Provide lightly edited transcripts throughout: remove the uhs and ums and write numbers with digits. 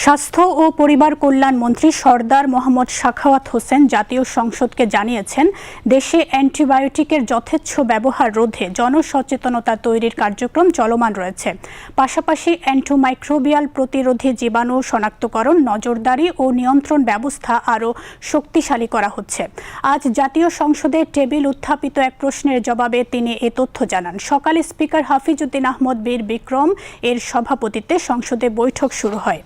স্বাস্থ্য ও পরিবার কল্যাণ মন্ত্রী সরদার মোহাম্মদ সাখাওয়াত হোসেন জাতীয় সংসদকে জানিয়েছেন, দেশে অ্যান্টিবায়োটিকের যথেচ্ছ ব্যবহার রোধে জনসচেতনতা তৈরির কার্যক্রম চলমান রয়েছে। পাশাপাশি অ্যান্টিমাইক্রোবিয়াল প্রতিরোধী জীবাণু শনাক্তকরণ, নজরদারি ও নিয়ন্ত্রণ ব্যবস্থা আরও শক্তিশালী করা হচ্ছে। আজ জাতীয় সংসদে টেবিল উত্থাপিত এক প্রশ্নের জবাবে তিনি এ তথ্য জানান। সকালে স্পিকার হাফিজউদ্দিন আহমদ বীর বিক্রম এর সভাপতিত্বে সংসদে বৈঠক শুরু হয়।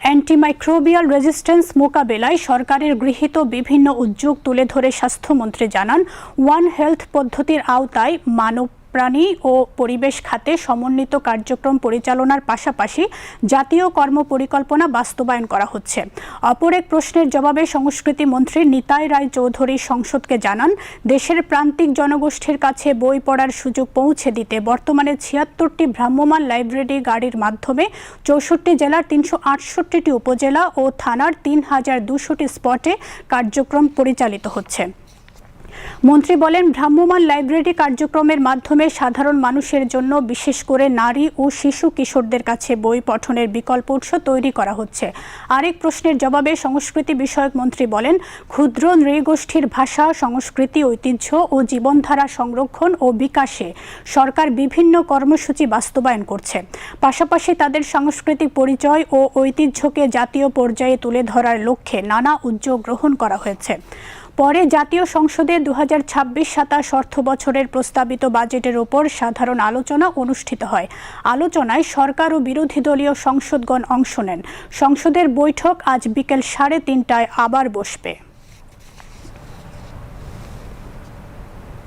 অ্যান্টিমাইক্রোবিয়াল রেজিস্ট্যান্স মোকাবেলায় সরকারের গৃহীত বিভিন্ন উদ্যোগ তুলে ধরে স্বাস্থ্যমন্ত্রী জানান, ওয়ান হেলথ পদ্ধতির আওতায় মানব, প্রাণী ও পরিবেশ খাতে সমন্বিত কার্যক্রম পরিচালনার পাশাপাশি জাতীয় কর্মপরিকল্পনা বাস্তবায়ন করা হচ্ছে। অপর এক প্রশ্নের জবাবে সংস্কৃতি মন্ত্রী নিতাই রায় চৌধুরী সংসদকে জানান, দেশের প্রান্তিক জনগোষ্ঠীর কাছে বই পড়ার সুযোগ পৌঁছে দিতে বর্তমানে ৭৬টি ভ্রাম্যমাণ লাইব্রেরি গাড়ির মাধ্যমে ৬৪ জেলার ৩৬৮টি উপজেলা ও থানার ৩,২০০টি স্পটে কার্যক্রম পরিচালিত হচ্ছে। মন্ত্রী বলেন, ভ্রাম্যমাণ লাইব্রেরি কার্যক্রমের মাধ্যমে সাধারণ মানুষের জন্য, বিশেষ করে নারী ও শিশু কিশোরদের কাছে বই পঠনের বিকল্প উৎস তৈরি করা হচ্ছে। আরেক প্রশ্নের জবাবে সংস্কৃতি বিষয়ক মন্ত্রী বলেন, ক্ষুদ্র নৃগোষ্ঠীর ভাষা, সংস্কৃতি, ঐতিহ্য ও জীবনধারা সংরক্ষণ ও বিকাশে সরকার বিভিন্ন কর্মসূচি বাস্তবায়ন করছে। পাশাপাশি তাদের সাংস্কৃতিক পরিচয় ও ঐতিহ্যকে জাতীয় পর্যায়ে তুলে ধরার লক্ষ্যে নানা উদ্যোগ গ্রহণ করা হয়েছে। পরে জাতীয় সংসদে ২০২৬-২৭ অর্থবছরের প্রস্তাবিত বাজেটের ওপর সাধারণ আলোচনা অনুষ্ঠিত হয়। আলোচনায় সরকার ও বিরোধী দলীয় সংসদগণ অংশ নেন। সংসদের বৈঠক আজ বিকেল ৩:৩০টায় আবার বসবে।